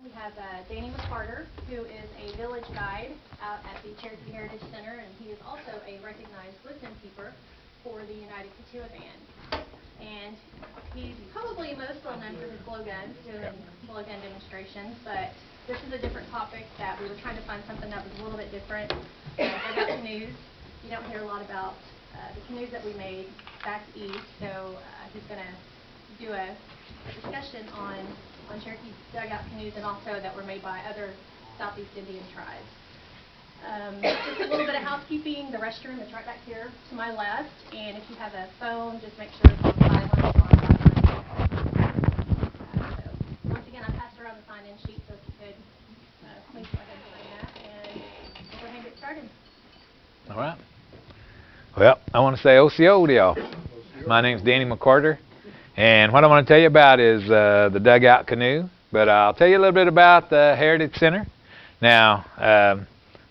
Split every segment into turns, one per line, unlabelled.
We have Danny McCarter, who is a village guide out at the Cherokee Heritage Center, and he is also a recognized wisdom keeper for the United Keetoowah Band. And he's probably most well known for his blowguns, doing blowgun demonstrations, but this is a different topic that we were trying to find something that was a little bit different. Dugout canoes. You don't hear a lot about the canoes that we made back east, so he's going to do a discussion on Cherokee dugout canoes, and also that were made by other Southeast Indian tribes. Just a little bit of housekeeping. The restroom is right back here to my left, and if you have a phone, just make sure it's on silent. So once again, I passed around the sign-in sheet, so if you could please go ahead and sign that, and we'll go ahead and get started.
All right. Well, I want to say OCO to y'all. My name's Danny McCarter, and what I want to tell you about is the dugout canoe, but I'll tell you a little bit about the Heritage Center. Now,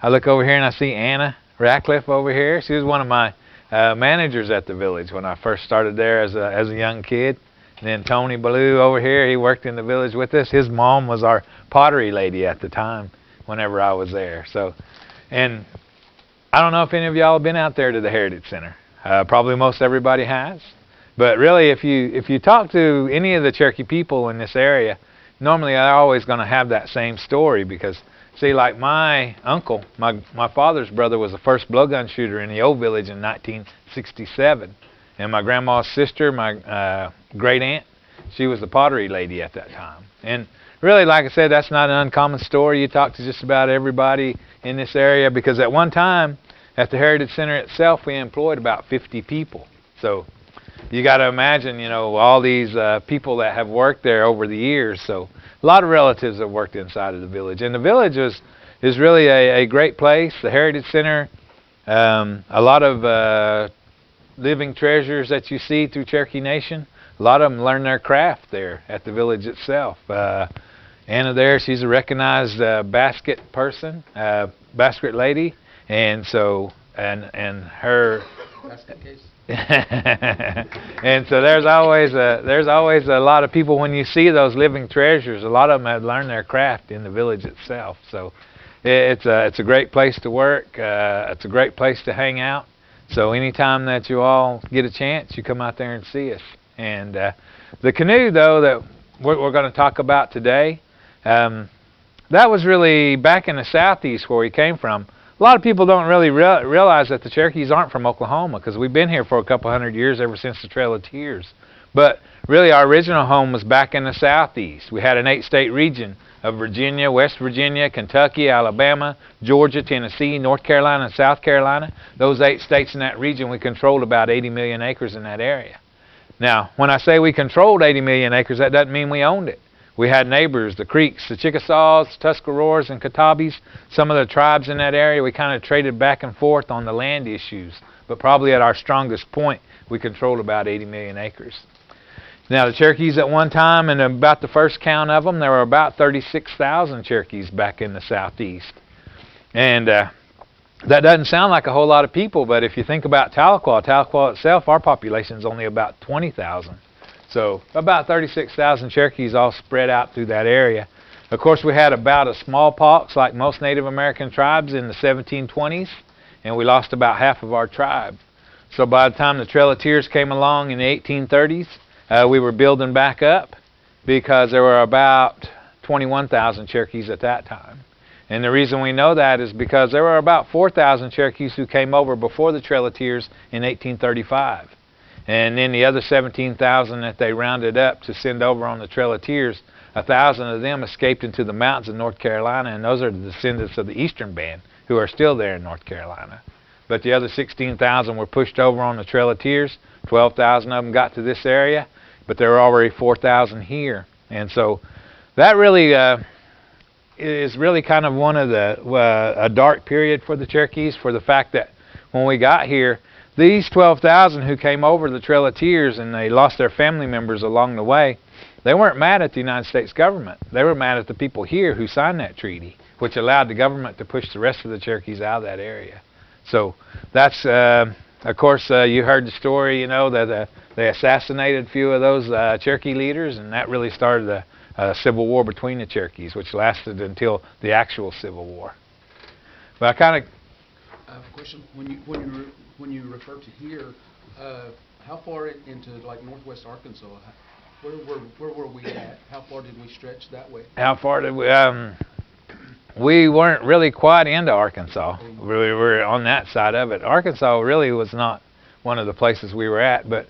I look over here and I see Anna Ratcliffe over here. She was one of my managers at the village when I first started there as a young kid. And then Tony Ballou over here, he worked in the village with us. His mom was our pottery lady at the time whenever I was there. So, and I don't know if any of y'all have been out there to the Heritage Center. Probably most everybody has. But really, if you talk to any of the Cherokee people in this area, normally they're always going to have that same story, because see, like my uncle, my father's brother, was the first blowgun shooter in the old village in 1967. And my grandma's sister, my great aunt, she was the pottery lady at that time. And really, like I said, that's not an uncommon story. You talk to just about everybody in this area, because at one time, at the Heritage Center itself, we employed about 50 people. So you got to imagine, you know, all these people that have worked there over the years. So a lot of relatives have worked inside of the village. And the village is really a great place. The Heritage Center, a lot of living treasures that you see through Cherokee Nation, a lot of them learn their craft there at the village itself. Anna there, she's a recognized basket person, basket lady, and so and her basket case. And so there's always a lot of people, when you see those living treasures, a lot of them have learned their craft in the village itself. So it's a great place to work. It's a great place to hang out. So anytime that you all get a chance, you come out there and see us. And the canoe, though, that we're going to talk about today, that was really back in the southeast where we came from. A lot of people don't really realize that the Cherokees aren't from Oklahoma, because we've been here for a couple hundred years, ever since the Trail of Tears. But really, our original home was back in the southeast. We had an 8-state region of Virginia, West Virginia, Kentucky, Alabama, Georgia, Tennessee, North Carolina, and South Carolina. Those 8 states in that region, we controlled about 80 million acres in that area. Now, when I say we controlled 80 million acres, that doesn't mean we owned it. We had neighbors, the Creeks, the Chickasaws, Tuscaroras, and Catawbas, some of the tribes in that area. We kind of traded back and forth on the land issues, but probably at our strongest point, we controlled about 80 million acres. Now, the Cherokees at one time, and about the first count of them, there were about 36,000 Cherokees back in the southeast. And that doesn't sound like a whole lot of people, but if you think about Tahlequah itself, our population is only about 20,000. So about 36,000 Cherokees all spread out through that area. Of course, we had about a smallpox, like most Native American tribes, in the 1720s, and we lost about half of our tribe. So by the time the Trail of Tears came along in the 1830s, we were building back up, because there were about 21,000 Cherokees at that time. And the reason we know that is because there were about 4,000 Cherokees who came over before the Trail of Tears in 1835. And then the other 17,000 that they rounded up to send over on the Trail of Tears, 1,000 of them escaped into the mountains of North Carolina, and those are the descendants of the Eastern Band, who are still there in North Carolina. But the other 16,000 were pushed over on the Trail of Tears. 12,000 of them got to this area, but there were already 4,000 here. And so that really is really kind of one of the a dark period for the Cherokees, for the fact that when we got here, these 12,000 who came over the Trail of Tears and they lost their family members along the way, they weren't mad at the United States government. They were mad at the people here who signed that treaty, which allowed the government to push the rest of the Cherokees out of that area. So that's, of course, you heard the story, you know, that they assassinated a few of those Cherokee leaders, and that really started Civil War between the Cherokees, which lasted until the actual Civil War. But I kind of...
I have a question. When you refer to here, how far into like northwest Arkansas? Where were we at? How far did we stretch that way?
How far did we? We weren't really quite into Arkansas. We were on that side of it. Arkansas really was not one of the places we were at, but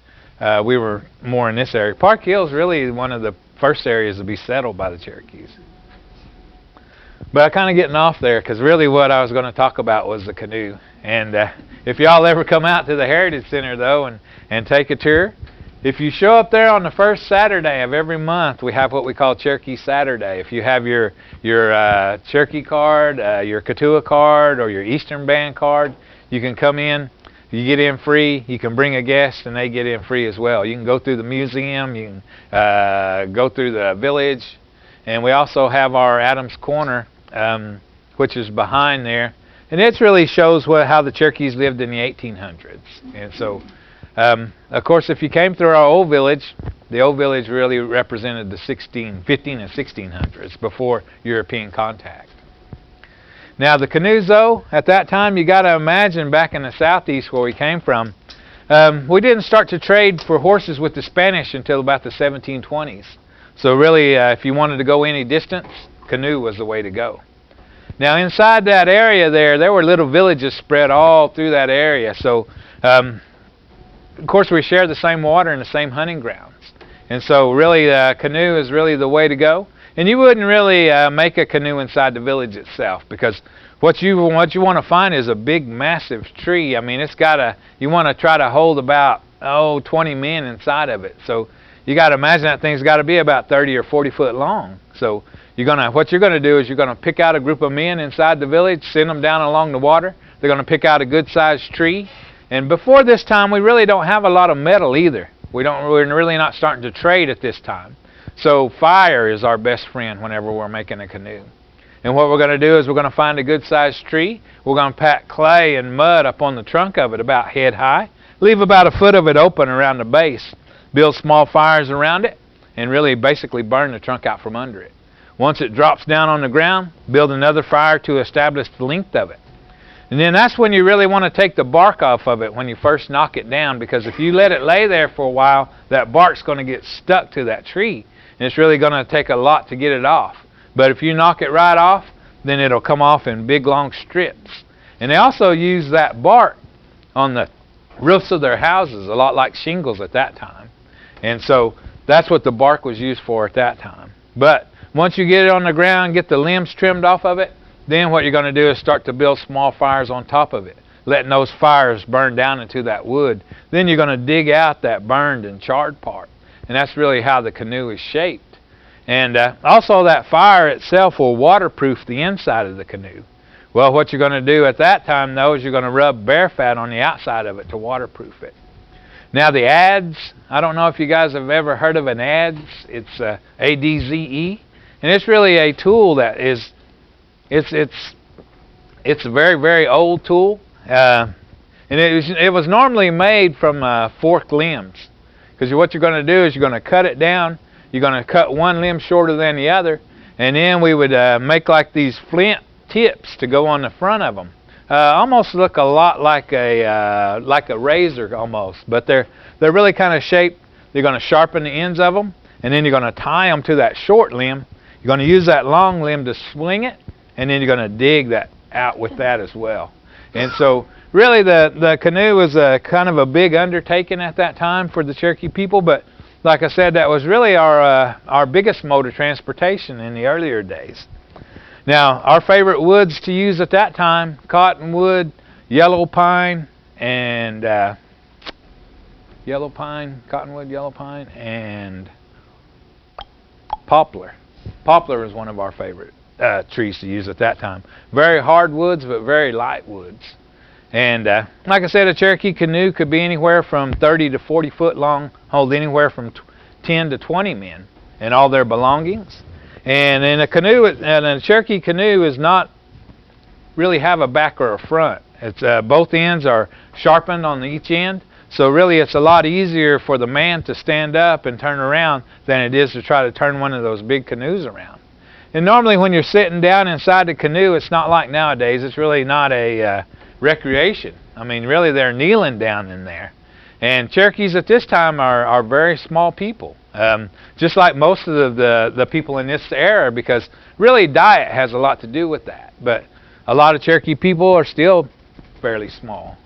we were more in this area. Park Hill's really one of the first areas to be settled by the Cherokees. But I'm kind of getting off there because really what I was going to talk about was the canoe. And if y'all ever come out to the Heritage Center though and take a tour, if you show up there on the first Saturday of every month, we have what we call Cherokee Saturday. If you have your Cherokee card, your Keetoowah card, or your Eastern Band card, you can come in. You get in free. You can bring a guest, and they get in free as well. You can go through the museum. You can go through the village. And we also have our Adams Corner, which is behind there. And it really shows how the Cherokees lived in the 1800s. And so, of course, if you came through our old village, the old village really represented the 15 and 1600s before European contact. Now, the canoes, though, at that time, you got to imagine back in the southeast where we came from, we didn't start to trade for horses with the Spanish until about the 1720s. So really, if you wanted to go any distance, canoe was the way to go. Now, inside that area there were little villages spread all through that area. So, of course, we share the same water and the same hunting grounds. And so, really, canoe is really the way to go. And you wouldn't really make a canoe inside the village itself because what you want to find is a big, massive tree. I mean, you want to try to hold about 20 men inside of it. So you got to imagine that thing's got to be about 30 or 40 foot long. So what you're going to do is you're going to pick out a group of men inside the village, send them down along the water. They're going to pick out a good-sized tree. And before this time, we really don't have a lot of metal either. We're really not starting to trade at this time. So fire is our best friend whenever we're making a canoe. And what we're going to do is we're going to find a good-sized tree. We're going to pack clay and mud up on the trunk of it about head high. Leave about a foot of it open around the base. Build small fires around it and really basically burn the trunk out from under it. Once it drops down on the ground, build another fire to establish the length of it. And then that's when you really want to take the bark off of it when you first knock it down, because if you let it lay there for a while, that bark's going to get stuck to that tree. And it's really going to take a lot to get it off. But if you knock it right off, then it'll come off in big long strips. And they also use that bark on the roofs of their houses, a lot like shingles at that time. And so that's what the bark was used for at that time. But once you get it on the ground, get the limbs trimmed off of it, then what you're going to do is start to build small fires on top of it, letting those fires burn down into that wood. Then you're going to dig out that burned and charred part. And that's really how the canoe is shaped. And also that fire itself will waterproof the inside of the canoe. Well, what you're going to do at that time, though, is you're going to rub bear fat on the outside of it to waterproof it. Now the adze, I don't know if you guys have ever heard of an adze. It's A-D-Z-E. And it's really a tool that is, it's a very, very old tool. And it was normally made from forked limbs. Because what you're going to do is you're going to cut it down. You're going to cut one limb shorter than the other. And then we would make like these flint tips to go on the front of them. Almost look a lot like a razor almost. But they're really kind of shaped. You're going to sharpen the ends of them. And then you're going to tie them to that short limb. You're going to use that long limb to swing it. And then you're going to dig that out with that as well. And so really the canoe was kind of a big undertaking at that time for the Cherokee people. But like I said, that was really our biggest mode of transportation in the earlier days. Now, our favorite woods to use at that time, cottonwood, yellow pine, and cottonwood, yellow pine, and poplar. Poplar is one of our favorite trees to use at that time. Very hard woods, but very light woods. And like I said, a Cherokee canoe could be anywhere from 30 to 40 foot long, hold anywhere from 10 to 20 men and all their belongings. And in a Cherokee canoe is not really have a back or a front. It's both ends are sharpened on each end, So really it's a lot easier for the man to stand up and turn around than it is to try to turn one of those big canoes around. And normally when you're sitting down inside the canoe, it's not like nowadays. It's really not a recreation. I mean, really they're kneeling down in there. And Cherokees at this time are very small people, just like most of the people in this era, because really diet has a lot to do with that. But a lot of Cherokee people are still fairly small.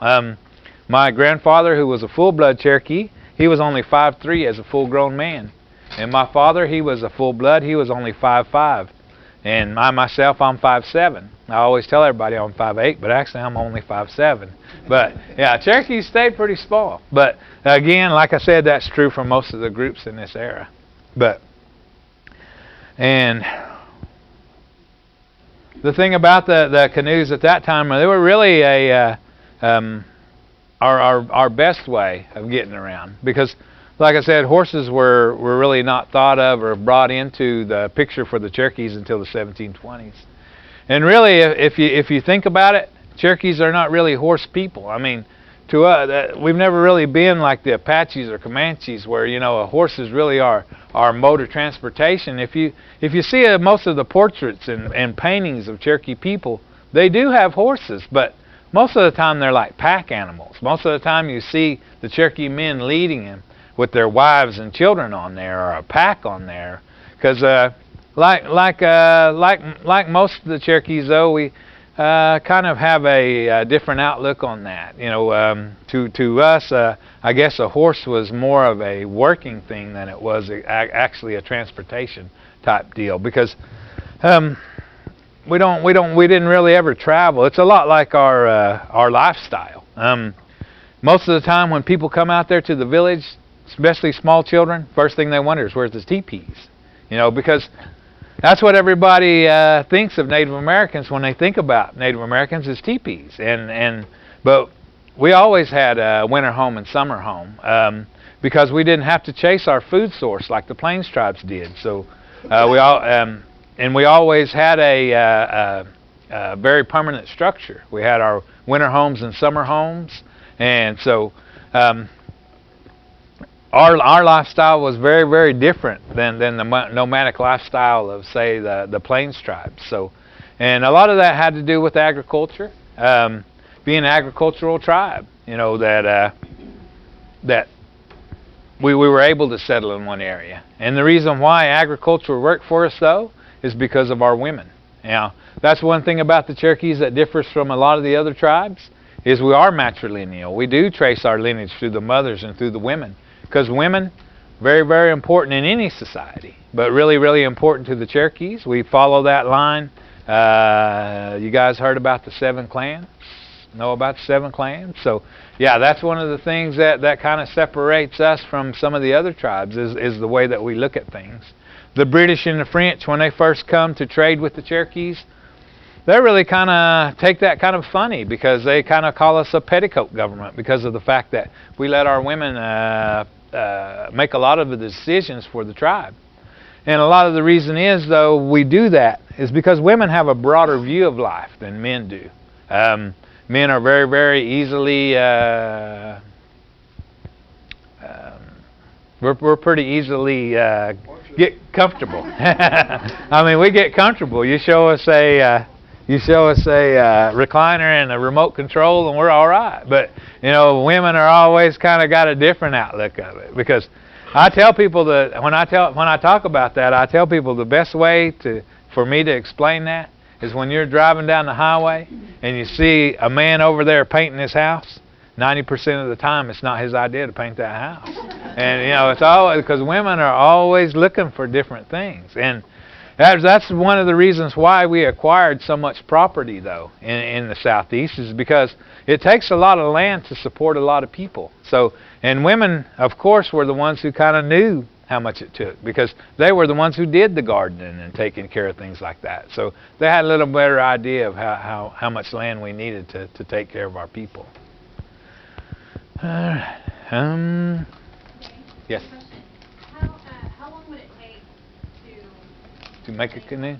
My grandfather, who was a full-blood Cherokee, he was only 5'3" as a full-grown man. And my father, he was a full-blood, he was only 5'5". And myself, I'm 5'7". I always tell everybody I'm 5'8", but actually I'm only 5'7". But yeah, Cherokees stayed pretty small. But again, like I said, that's true for most of the groups in this era. And the thing about the canoes at that time, they were really our best way of getting around, because like I said, horses were really not thought of or brought into the picture for the Cherokees until the 1720s. And really, if you think about it, Cherokees are not really horse people. I mean, to us, we've never really been like the Apaches or Comanches, where a horse is really our mode of transportation. If you see most of the portraits and paintings of Cherokee people, they do have horses, but most of the time they're like pack animals. Most of the time you see the Cherokee men leading them with their wives and children on there, or a pack on there, because like most of the Cherokees, though, we kind of have a different outlook on that. To us, I guess a horse was more of a working thing than it was actually a transportation type deal, because we didn't really ever travel. It's a lot like our lifestyle. Most of the time when people come out there to the village, especially small children, first thing they wonder is, where's the teepees? Because that's what everybody thinks of Native Americans when they think about Native Americans, is teepees. But we always had a winter home and summer home, because we didn't have to chase our food source like the Plains tribes did. So we always had a very permanent structure. We had our winter homes and summer homes, and so our lifestyle was very, very different than the nomadic lifestyle of, say, the Plains tribes. So, and a lot of that had to do with agriculture, being an agricultural tribe. That we were able to settle in one area. And the reason why agriculture worked for us, though, is because of our women. Now, that's one thing about the Cherokees that differs from a lot of the other tribes, is we are matrilineal. We do trace our lineage through the mothers and through the women, because women, very, very important in any society, but really, really important to the Cherokees. We follow that line. You guys heard about the 7 clans? Know about the 7 clans? So, yeah, that's one of the things that kind of separates us from some of the other tribes, is the way that we look at things. The British and the French, when they first come to trade with the Cherokees, they really kind of take that kind of funny, because they kind of call us a petticoat government, because of the fact that we let our women make a lot of the decisions for the tribe. And a lot of the reason is, though, we do that is because women have a broader view of life than men do. Men are very, very easily, we're pretty easily get comfortable. I mean, we get comfortable. You show us a recliner and a remote control, and we're all right. But women are always kind of got a different outlook of it, because I tell people that when I talk about that, I tell people the best way for me to explain that is when you're driving down the highway and you see a man over there painting his house. 90% of the time, it's not his idea to paint that house, and it's always because women are always looking for different things. And that's one of the reasons why we acquired so much property, though, in the Southeast, is because it takes a lot of land to support a lot of people. So, and women, of course, were the ones who kind of knew how much it took, because they were the ones who did the gardening and taking care of things like that. So they had a little better idea of how much land we needed to take care of our people. Yes.
How long would it take
to make a canoe?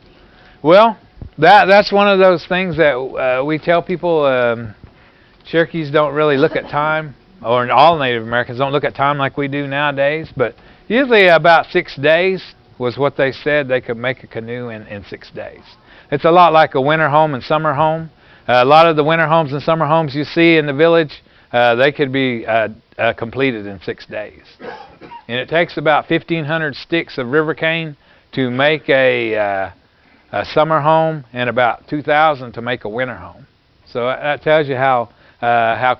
Well, that's one of those things that we tell people. Cherokees don't really look at time. or all Native Americans don't look at time like we do nowadays, but usually about 6 days was what they said they could make a canoe in 6 days. It's a lot like a winter home and summer home. A lot of the winter homes and summer homes you see in the village, they could be completed in 6 days. And it takes about 1,500 sticks of river cane to make a summer home, and about 2,000 to make a winter home. So that tells you how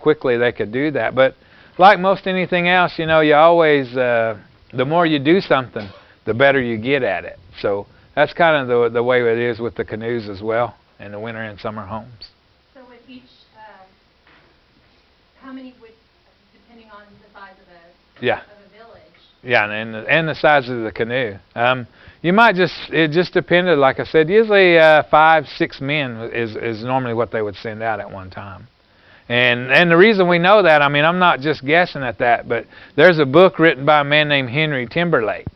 quickly they could do that. But like most anything else, you know, you always, the more you do something, the better you get at it. So that's kind of the way it is with the canoes as well, in the winter and summer homes.
So with each, how many would, depending on the size of a village?
Yeah, and the size of the canoe. You might it just depended, like I said, usually 5, 6 men is normally what they would send out at one time. And the reason we know that, I mean, I'm not just guessing at that, but there's a book written by a man named Henry Timberlake.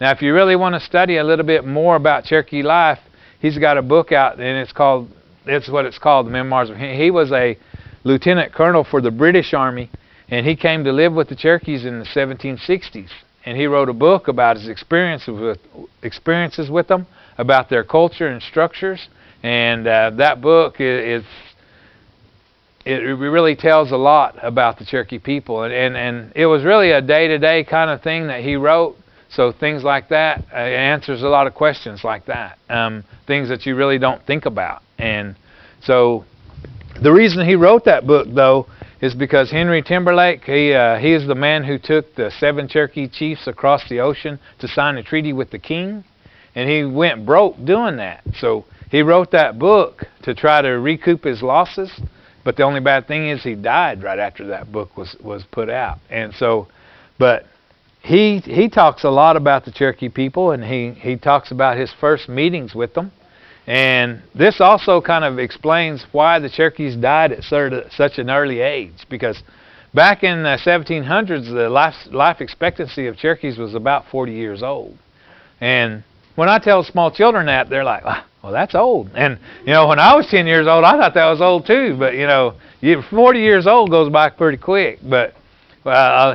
Now, if you really want to study a little bit more about Cherokee life, he's got a book out, and it's what it's called, The Memoirs of Henry. He was a lieutenant colonel for the British Army, and he came to live with the Cherokees in the 1760s. And he wrote a book about his experiences with them, about their culture and structures. And that book it really tells a lot about the Cherokee people. And it was really a day-to-day kind of thing that he wrote. So things like that, it answers a lot of questions like that, things that you really don't think about. And so the reason he wrote that book, though, is because Henry Timberlake, he is the man who took the 7 Cherokee chiefs across the ocean to sign a treaty with the king, and he went broke doing that. So he wrote that book to try to recoup his losses, but the only bad thing is he died right after that book was put out. And so, but he talks a lot about the Cherokee people, and he talks about his first meetings with them. And this also kind of explains why the Cherokees died at such an early age, because back in the 1700s, the life expectancy of Cherokees was about 40 years old. And when I tell small children that, they're like, well, that's old. And, you know, when I was 10 years old, I thought that was old too. But, you know, 40 years old goes by pretty quick. But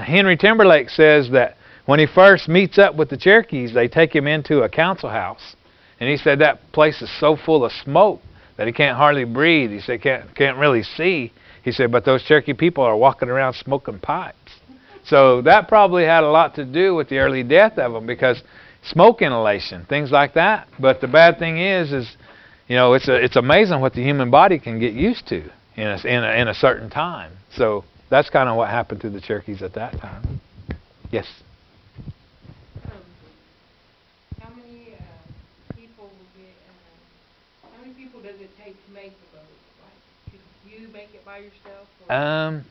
Henry Timberlake says that when he first meets up with the Cherokees, they take him into a council house. And he said that place is so full of smoke that he can't hardly breathe. He said can't really see. He said, but those Cherokee people are walking around smoking pipes. So that probably had a lot to do with the early death of them, because smoke inhalation, things like that. But the bad thing is you know, it's amazing what the human body can get used to in a certain time. So that's kind of what happened to the Cherokees at that time. Yes.
Does it take to make the boat? Like, could you make it by yourself? Or?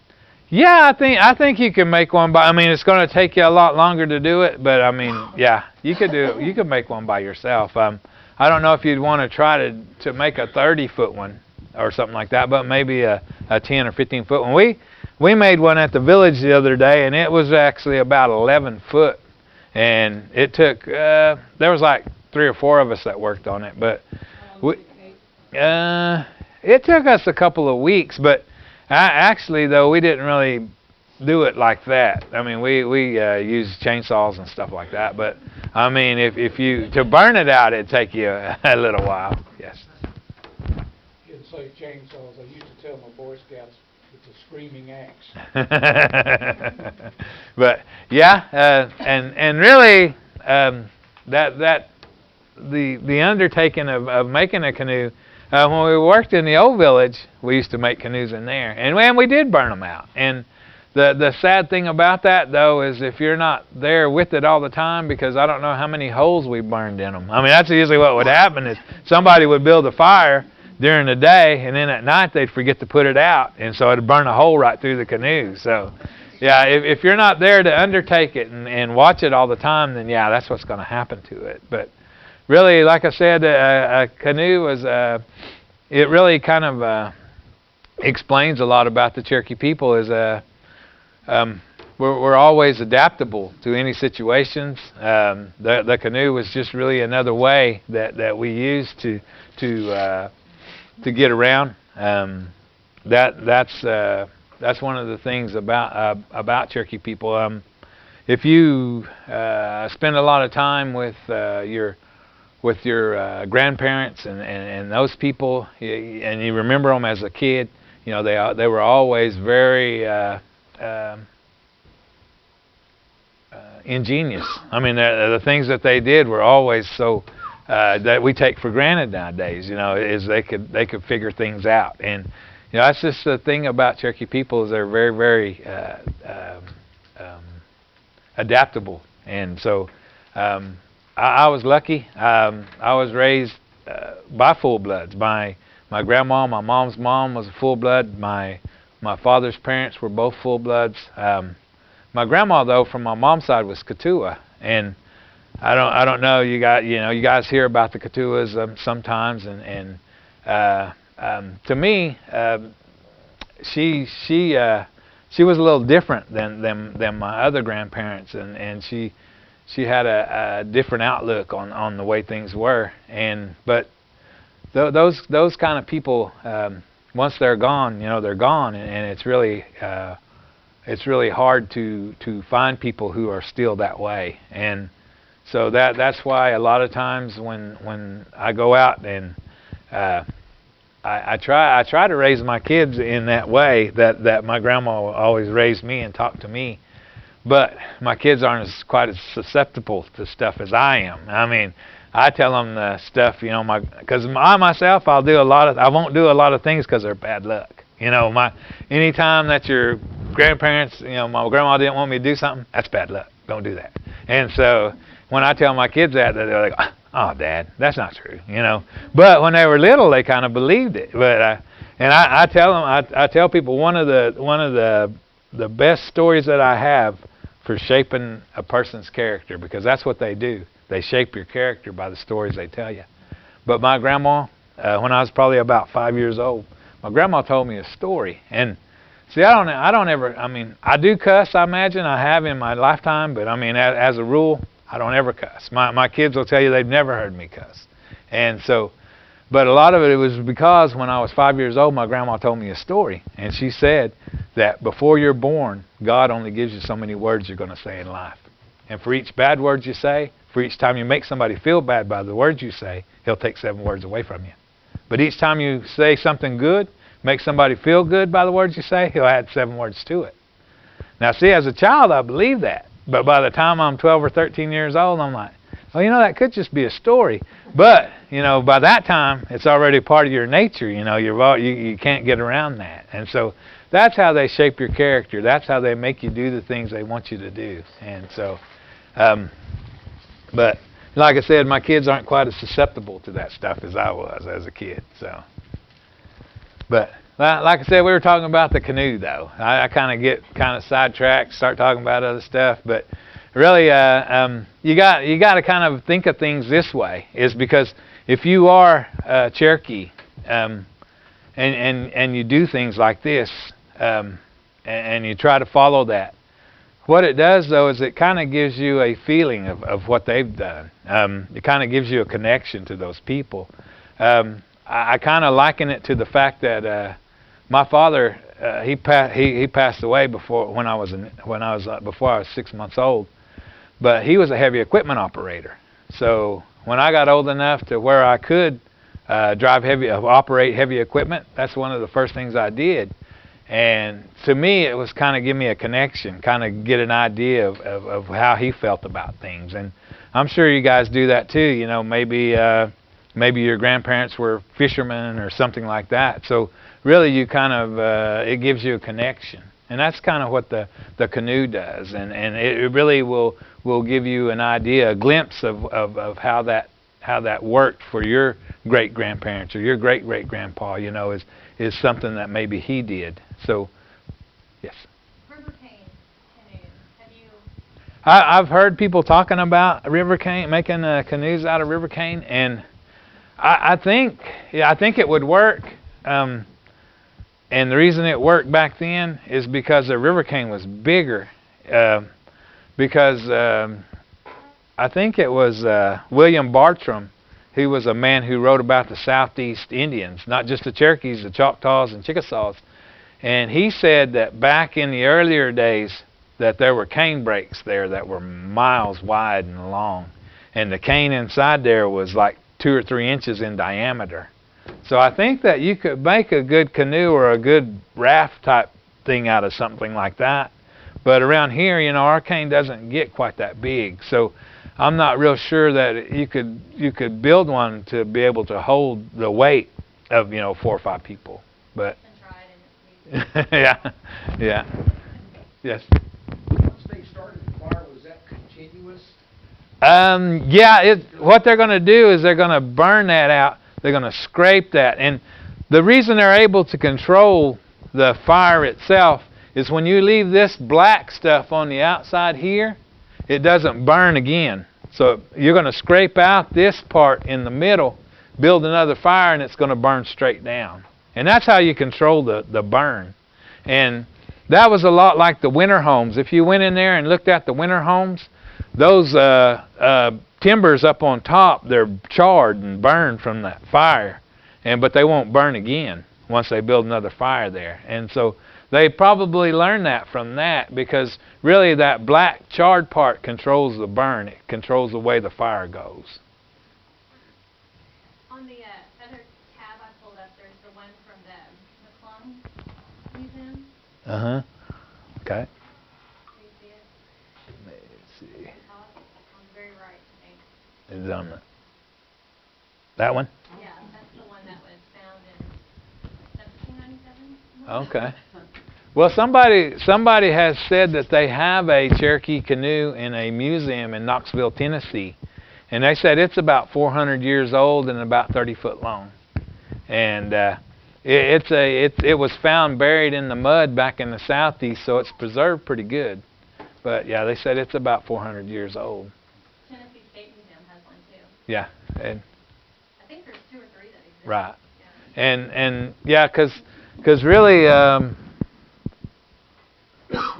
Yeah, I think you can make one by. I mean, it's going to take you a lot longer to do it, but I mean, yeah, you could do it. You could make one by yourself. I don't know if you'd want to try to make a 30-foot one or something like that, but maybe a 10 or 15-foot one. We made one at the village the other day, and it was actually about 11 foot, and it took. There was like 3 or 4 of us that worked on it, but it took us a couple of weeks, but actually, though, we didn't really do it like that. I mean, we used chainsaws and stuff like that, but I mean, if you to burn it out, it'd take you a little while. Yes.
You didn't say chainsaws. I used to tell my Boy Scouts it's a screaming axe.
But yeah, and really, the undertaking of making a canoe. When we worked in the old village, we used to make canoes in there, and we did burn them out. And the sad thing about that, though, is if you're not there with it all the time, because I don't know how many holes we burned in them. I mean, that's usually what would happen is somebody would build a fire during the day, and then at night they'd forget to put it out, and so it'd burn a hole right through the canoe. So, yeah, if you're not there to undertake it and watch it all the time, then yeah, that's what's going to happen to it. But really, like I said, a canoe was, it really kind of explains a lot about the Cherokee people. Is we're always adaptable to any situations. The canoe was just really another way that we used to get around. That's one of the things about Cherokee people. If you spend a lot of time with your grandparents and those people, and you remember them as a kid, you know, they were always very ingenious. I mean, the things that they did were always so that we take for granted nowadays. You know, is they could figure things out, and you know, that's just the thing about Cherokee people, is they're very, very adaptable. And so I was lucky. I was raised by full bloods. My grandma, my mom's mom, was a full blood. My father's parents were both full bloods. My grandma, though, from my mom's side, was Keetoowah, and I don't know, you guys hear about the Keetoowahs sometimes, and to me, she was a little different than my other grandparents, and she had a different outlook on the way things were. But those kind of people, once they're gone, you know, they're gone, and it's really hard to find people who are still that way. And so that's why a lot of times when I go out and I try to raise my kids in that way that my grandma always raised me and talked to me. But my kids aren't quite as susceptible to stuff as I am. I mean, I tell them the stuff, you know, because I myself, I won't do a lot of things because they're bad luck. You know, anytime that your grandparents, you know, my grandma didn't want me to do something, that's bad luck. Don't do that. And so when I tell my kids that, they're like, "Oh, Dad, that's not true," you know. But when they were little, they kind of believed it. But I tell them, I tell people one of the best stories that I have for shaping a person's character, because that's what they do. They shape your character by the stories they tell you. But my grandma, when I was probably about 5 years old, my grandma told me a story. And see, I don't ever, I mean, I do cuss, I imagine. I have in my lifetime, but I mean, as a rule, I don't ever cuss. My kids will tell you they've never heard me cuss. And so, but a lot of it was because when I was 5 years old, my grandma told me a story. And she said that before you're born, God only gives you so many words you're going to say in life. And for each bad word you say, for each time you make somebody feel bad by the words you say, He'll take 7 words away from you. But each time you say something good, make somebody feel good by the words you say, He'll add 7 words to it. Now, see, as a child, I believe that. But by the time I'm 12 or 13 years old, I'm like, well, you know, that could just be a story. But, you know, by that time, it's already part of your nature. You know, you can't get around that. And so that's how they shape your character. That's how they make you do the things they want you to do. And so, but like I said, my kids aren't quite as susceptible to that stuff as I was as a kid. So, but like I said, we were talking about the canoe, though. I kind of sidetracked, start talking about other stuff, but really, you got to kind of think of things this way, is because if you are Cherokee, and you do things like this, and you try to follow that, what it does, though, is it kind of gives you a feeling of what they've done. It kind of gives you a connection to those people. I kind of liken it to the fact that my father, he passed away before I was 6 months old, but he was a heavy equipment operator. So when I got old enough to where I could operate heavy equipment, that's one of the first things I did. And to me, it was kind of give me a connection, kind of get an idea of how he felt about things. And I'm sure you guys do that too. You know, maybe your grandparents were fishermen or something like that. So really, you kind of it gives you a connection, and that's kind of what the canoe does. And it really will give you an idea, a glimpse of how that worked for your great grandparents or your great grandpa. You know, is something that maybe he did. So, yes.
River cane canoes. Have you?
I've heard people talking about river cane, making canoes out of river cane, and I think it would work. And the reason it worked back then is because the river cane was bigger. Because I think it was William Bartram, who was a man who wrote about the Southeast Indians, not just the Cherokees, the Choctaws and Chickasaws. And he said that back in the earlier days that there were cane breaks there that were miles wide and long. And the cane inside there was like 2 or 3 inches in diameter. So I think that you could make a good canoe or a good raft type thing out of something like that. But around here, you know, our cane doesn't get quite that big. So I'm not real sure that you could build one to be able to hold the weight of, you know, 4 or 5 people. But yeah, yeah, yes.
Once they started the fire, was that continuous?
Yeah. What they're going to do is they're going to burn that out. They're going to scrape that, and the reason they're able to control the fire itself is when you leave this black stuff on the outside here, it doesn't burn again. So you're going to scrape out this part in the middle, build another fire, and it's going to burn straight down. And that's how you control the burn. And that was a lot like the winter homes. If you went in there and looked at the winter homes, those timbers up on top, they're charred and burned from that fire. But they won't burn again once they build another fire there. And so they probably learned that from that, because really that black charred part controls the burn. It controls the way the fire goes.
On the other tab I pulled up, there's the one from the McClung Museum.
Uh-huh. Okay.
Do you see it?
Let's see.
On the very right, I think.
Is it on that one?
Yeah, that's the one that was found in 1797.
Okay. Well, somebody has said that they have a Cherokee canoe in a museum in Knoxville, Tennessee, and they said it's about 400 years old and about 30 foot long. And it was found buried in the mud back in the southeast, so it's preserved pretty good. But yeah, they said it's about 400 years old.
Tennessee State Museum has one too.
Yeah, and
I think there's 2 or 3 that exist.
right.
Yeah.
And yeah, because really.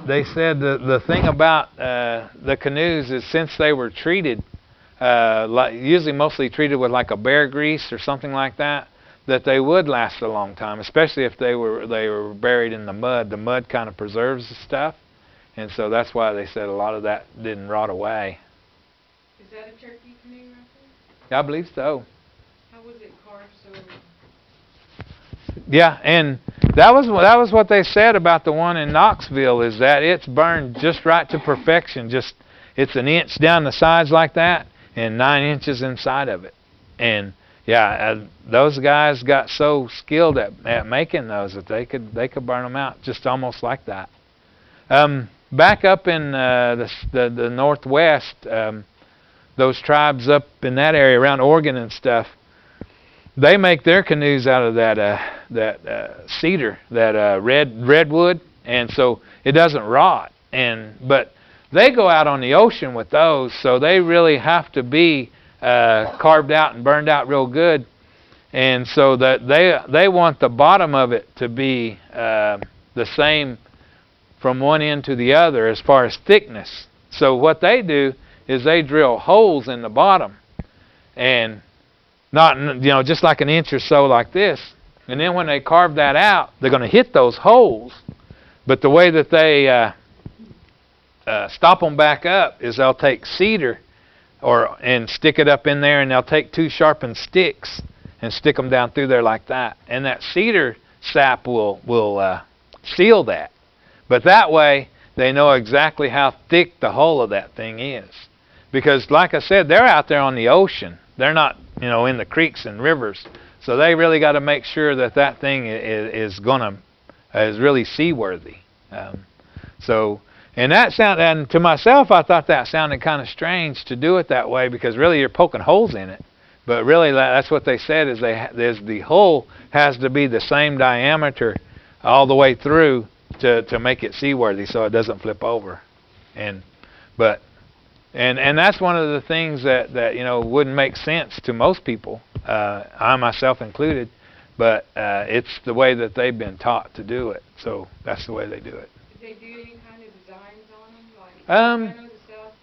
They said the thing about the canoes is since they were treated, usually mostly treated with like a bear grease or something like that, that they would last a long time, especially if they were buried in the mud. The mud kind of preserves the stuff, and so that's why they said a lot of that didn't rot away.
Is that a Cherokee canoe right there?
I believe so.
How was it carved so?
Yeah, and that was what they said about the one in Knoxville, is that it's burned just right to perfection. Just it's an inch down the sides like that and 9 inches inside of it. And yeah, those guys got so skilled at making those that they could burn them out just almost like that. Back up in the Northwest, those tribes up in that area around Oregon and stuff, they make their canoes out of that cedar, that redwood, and so it doesn't rot. But they go out on the ocean with those, so they really have to be carved out and burned out real good. And so that they want the bottom of it to be the same from one end to the other as far as thickness. So what they do is they drill holes in the bottom, and not, just like an inch or so like this. And then when they carve that out, they're going to hit those holes. But the way that they stop them back up is they'll take cedar and stick it up in there, and they'll take 2 sharpened sticks and stick them down through there like that. And that cedar sap will seal that. But that way, they know exactly how thick the hull of that thing is. Because, like I said, they're out there on the ocean. They're not, in the creeks and rivers. So they really got to make sure that thing is really seaworthy. And to myself, I thought that sounded kind of strange to do it that way, because really you're poking holes in it. But really, that's what they said, is the hull has to be the same diameter all the way through to make it seaworthy, so it doesn't flip over. And that's one of the things that wouldn't make sense to most people, I myself included, but it's the way that they've been taught to do it, so that's the way they do it.
Did they do any kind of designs on them? Like,
Um,
I know the south,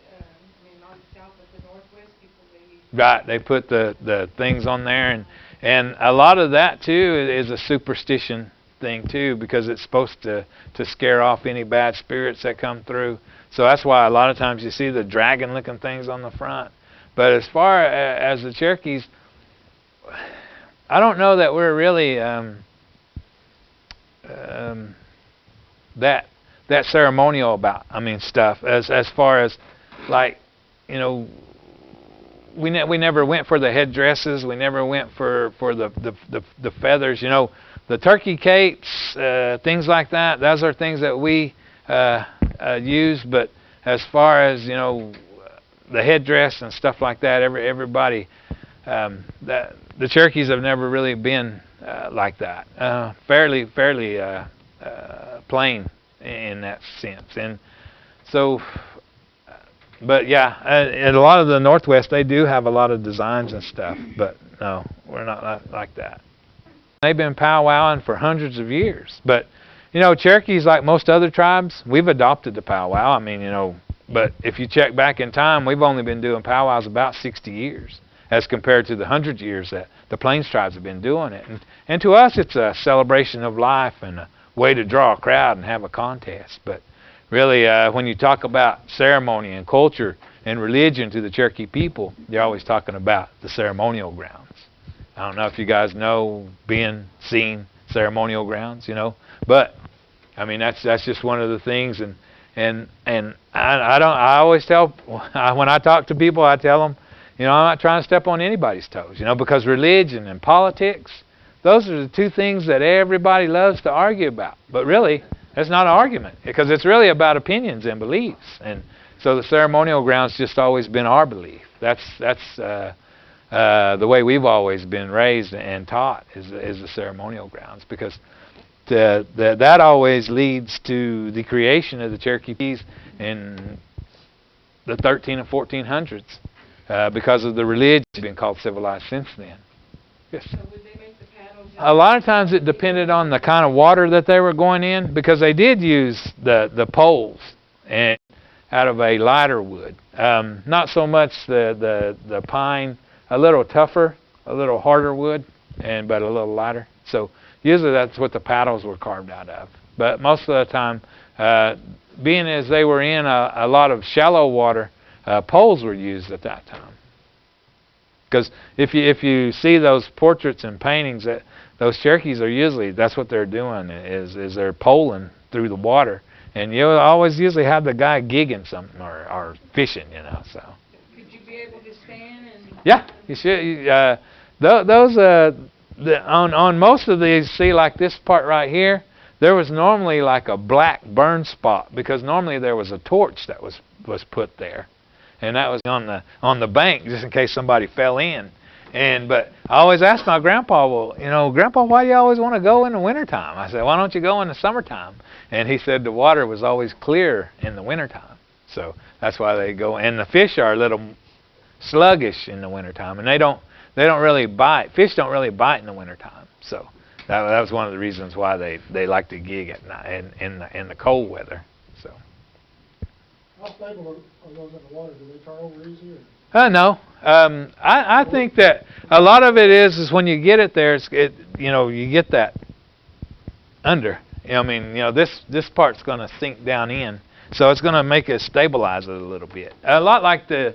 not the south, but the northwest people, they
Right, they put the things on there, and a lot of that too is a superstition thing too, because it's supposed to scare off any bad spirits that come through. So that's why a lot of times you see the dragon-looking things on the front. But as far as the Cherokees, I don't know that we're really that ceremonial about, stuff. As far as, like, you know, we never went for the headdresses. We never went for the feathers. You know, the turkey capes, things like that. Those are things that we use. But as far as, you know, the headdress and stuff like that, everybody, the Cherokees have never really been like that. Fairly plain in that sense. And so, but yeah, in a lot of the Northwest, they do have a lot of designs and stuff. But no, we're not like that. They've been powwowing for hundreds of years. But, you know, Cherokees, like most other tribes, we've adopted the powwow. You know, but if you check back in time, we've only been doing powwows about 60 years as compared to the 100 years that the Plains tribes have been doing it. And to us, it's a celebration of life and a way to draw a crowd and have a contest. But really, when you talk about ceremony and culture and religion to the Cherokee people, you're always talking about the ceremonial grounds. I don't know if you guys know, seen ceremonial grounds, you know, but I mean that's just one of the things. And I always tell, when I talk to people, I tell them, you know, I'm not trying to step on anybody's toes, you know, because religion and politics, those are the two things that everybody loves to argue about. But really, that's not an argument, because it's really about opinions and beliefs. And so the ceremonial grounds just always been our belief. That's the way we've always been raised and taught is the ceremonial grounds, because that always leads to the creation of the Cherokees in the 13 and 1400s because of the religion being called civilized since then. Yes.
So would they make the paddles?
A lot of times it depended on the kind of water that they were going in, because they did use the poles and out of a lighter wood. Not so much the pine, a little tougher, a little harder wood, but a little lighter. So usually that's what the paddles were carved out of. But most of the time, being as they were in a lot of shallow water, poles were used at that time. Because if you see those portraits and paintings, that those Cherokees are usually, that's what they're doing, is they're poling through the water. And you always usually have the guy gigging something or fishing, you know. So.
Could you be able to stand and?
Yeah, you should. On most of these, see, like this part right here, there was normally like a black burn spot, because normally there was a torch that was put there, and that was on the bank just in case somebody fell in. But I always asked my grandpa, well, you know, Grandpa, why do you always want to go in the wintertime? I said, why don't you go in the summertime? And he said the water was always clear in the wintertime. So that's why they go. And the fish are a little sluggish in the wintertime, and they don't really bite. Fish don't really bite in the wintertime. So that was one of the reasons why they like to gig at night in the cold weather. So.
How stable are those in the water? Do they turn over easy?
No. I think that a lot of it is when you get it there, you get that under. This part's going to sink down in, so it's going to make it stabilize it a little bit. A lot like the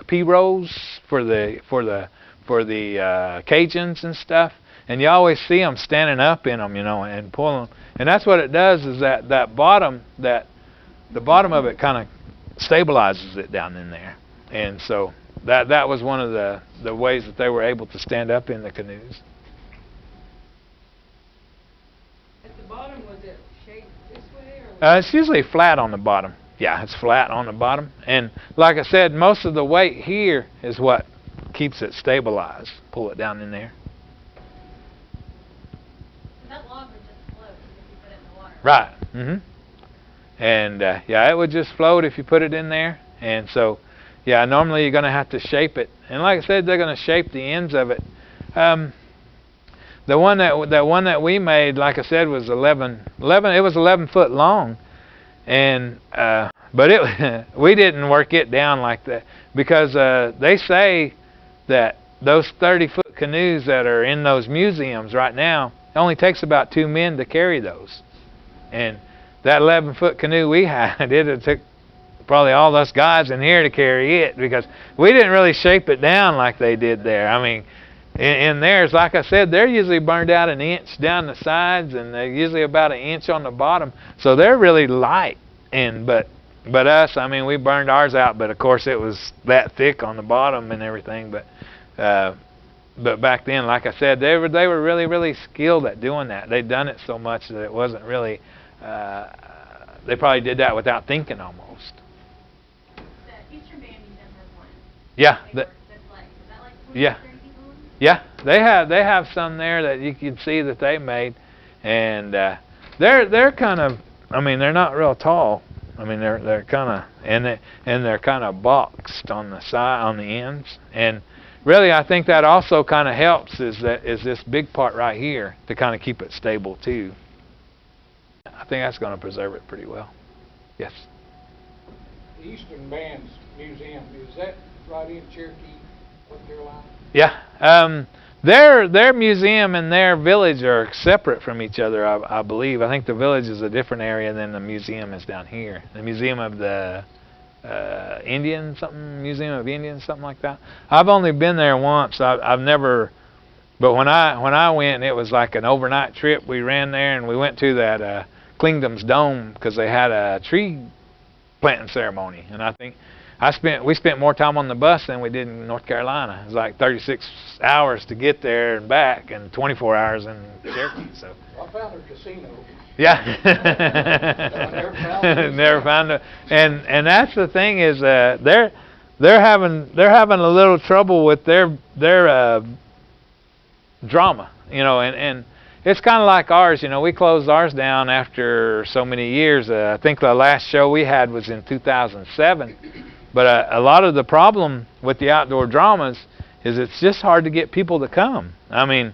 P-rows for the Cajuns and stuff, and you always see them standing up in them, and pulling them. And that's what it does, is that the bottom of it kind of stabilizes it down in there. And so that was one of the ways that they were able to stand up in the canoes.
At the bottom, was it shaped this way? Or
It's usually flat on the bottom. Yeah, it's flat on the bottom. And like I said, most of the weight here is what keeps it stabilized. Pull it down in there.
That log would just float if you put it in the water.
Right. Mm-hmm. And yeah, it would just float if you put it in there. And so, yeah, normally you're going to have to shape it. And like I said, they're going to shape the ends of it. The one that we made, like I said, was 11. It was 11 foot long, and but we didn't work it down like that, because they say that those 30-foot canoes that are in those museums right now, It only takes about 2 men to carry those. And that 11-foot canoe we had, it took probably all us guys in here to carry it, because we didn't really shape it down like they did there. I mean, in theirs, like I said, they're usually burned out an inch down the sides, and they're usually about an inch on the bottom. So they're really light. But us, I mean, we burned ours out, but of course it was that thick on the bottom and everything. But back then, like I said, they were really, really skilled at doing that. They'd done it so much that it wasn't really. They probably did that without thinking almost.
The Eastern Band museum has one.
Yeah.
That's like, is that like 20
Yeah.
30 people?
Yeah, they have some there that you can see that they made, and they're kind of, I mean, they're not real tall. I mean, they're kind of, and they're kind of boxed on the side, on the ends, and really I think that also kind of helps is this big part right here to kind of keep it stable too. I think that's going to preserve it pretty well. Yes.
The Eastern Band's museum, is that right in Cherokee, North Carolina?
Yeah. Their museum and their village are separate from each other, I believe. I think the village is a different area than the museum is down here. The Museum of the Museum of Indians, something like that. I've only been there once. I've never. But when I went, it was like an overnight trip. We ran there and we went to that Klingdom's Dome because they had a tree planting ceremony, and I think we spent more time on the bus than we did in North Carolina. It was like 36 hours to get there and back, and 24 hours in Cherokee. So.
Well, I found a casino.
Yeah. Never found it. And that's the thing is they're having a little trouble with their drama, you know, and it's kind of like ours, you know. We closed ours down after so many years. I think the last show we had was in 2007. But a lot of the problem with the outdoor dramas is it's just hard to get people to come. I mean,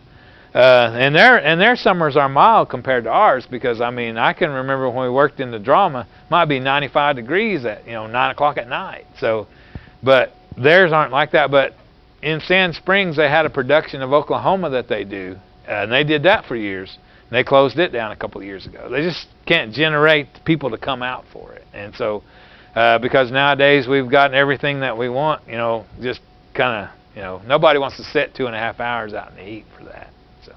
and their summers are mild compared to ours, because I mean, I can remember when we worked in the drama, it might be 95 degrees at 9 o'clock at night. So, but theirs aren't like that. But in Sand Springs, they had a production of Oklahoma that they do, and they did that for years. And they closed it down a couple of years ago. They just can't generate people to come out for it, and so. Because nowadays we've gotten everything that we want, just kind of, nobody wants to sit 2.5 hours out in the heat for that. So,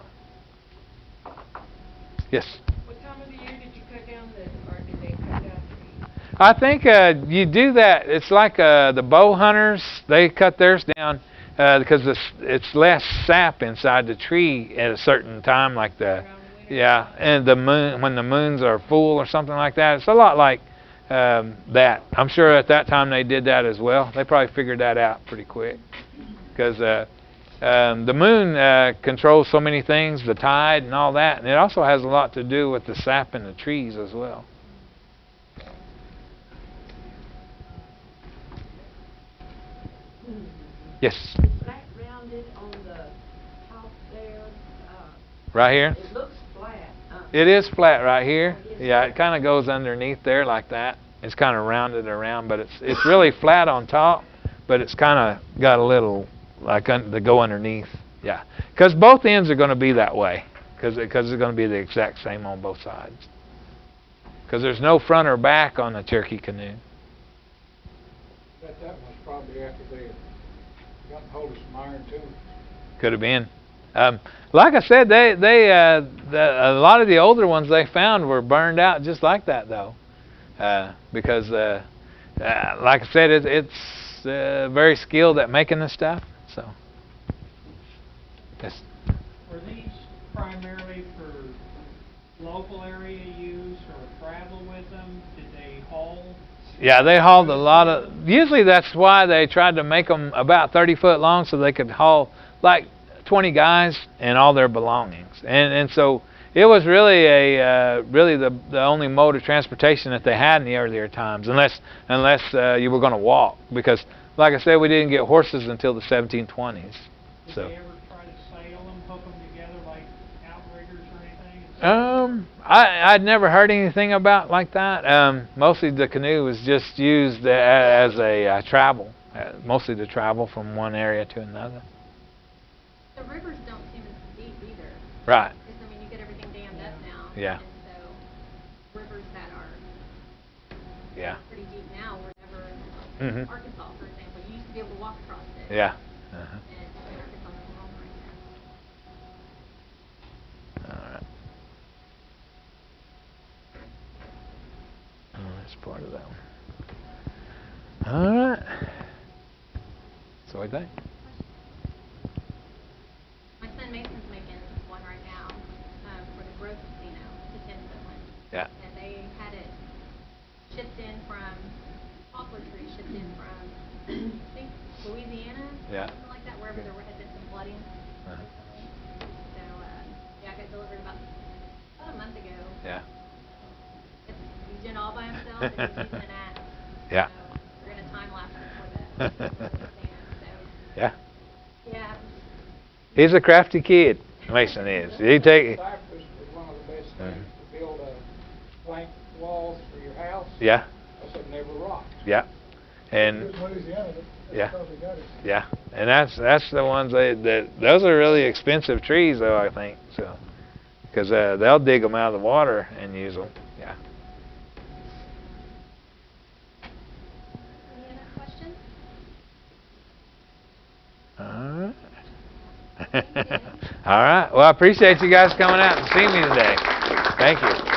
yes.
What time of the year did you cut down or did they cut down trees?
I think you do that. It's like the bow hunters. They cut theirs down because it's less sap inside the tree at a certain time, like and the moon, when the moons are full or something like that. It's a lot like. That I'm sure at that time they did that as well. They probably figured that out pretty quick, because the moon controls so many things, the tide and all that, and it also has a lot to do with the sap in the trees as well. Yes.
Flat rounded on the top there.
Right here.
It looks flat.
It is flat right here. Yeah, it kind of goes underneath there like that. It's kind of rounded around, but it's really flat on top, but it's kind of got a little like to go underneath. Yeah, because both ends are going to be that way, because it's going to be the exact same on both sides. Because there's no front or back on the Cherokee canoe.
That was probably after they had gotten hold of some iron too.
Could have been. Like I said, a lot of the older ones they found were burned out just like that, though, because like I said, it's very skilled at making this stuff. So, yes.
Were these primarily for local area use or travel with them? Did they haul?
Yeah, they hauled a lot of. Usually, that's why they tried to make them about 30 foot long, so they could haul like 20 guys and all their belongings, and so it was really really the only mode of transportation that they had in the earlier times, unless you were going to walk, because like I said, we didn't get horses until the 1720s.
Did
So
they ever try to sail them, hook them together like outriggers or anything?
I'd never heard anything about like that. Mostly the canoe was just used as a travel, mostly to travel from one area to another.
The rivers don't seem as deep either.
Right.
Because, I mean, you get
Yeah.
And so rivers that are
Yeah.
pretty deep now were never,
Mhm.
Arkansas, for example, you used to be able to walk across it.
Yeah.
And Arkansas is wrong right now.
All right. Oh, that's part of that one. All right. So what do you think?
My son Mason's making one right now for the Grove Casino, the 10-foot one.
Yeah.
And they had it shipped in from, poplar tree shipped in from, I think, Louisiana?
Yeah.
Something like that, wherever there had been some flooding.
Uh-huh.
So, yeah, I got delivered about a month ago.
Yeah.
He's doing it all by himself, and he's using an app.
Yeah.
So, we're going to time lapse it for the casino. So,
Yeah.
yeah.
He's a crafty kid. Mason is. He take.
Cypress was one of the best things to build blank walls for your house.
Yeah.
Because it never rocked.
Yeah. And
Louisiana,
yeah.
probably got it.
yeah. And that's the ones that those are really expensive trees though, I think. So because they'll dig them out of the water and use them. Yeah.
Any other questions?
All right. All right. Well, I appreciate you guys coming out and seeing me today. Thank you.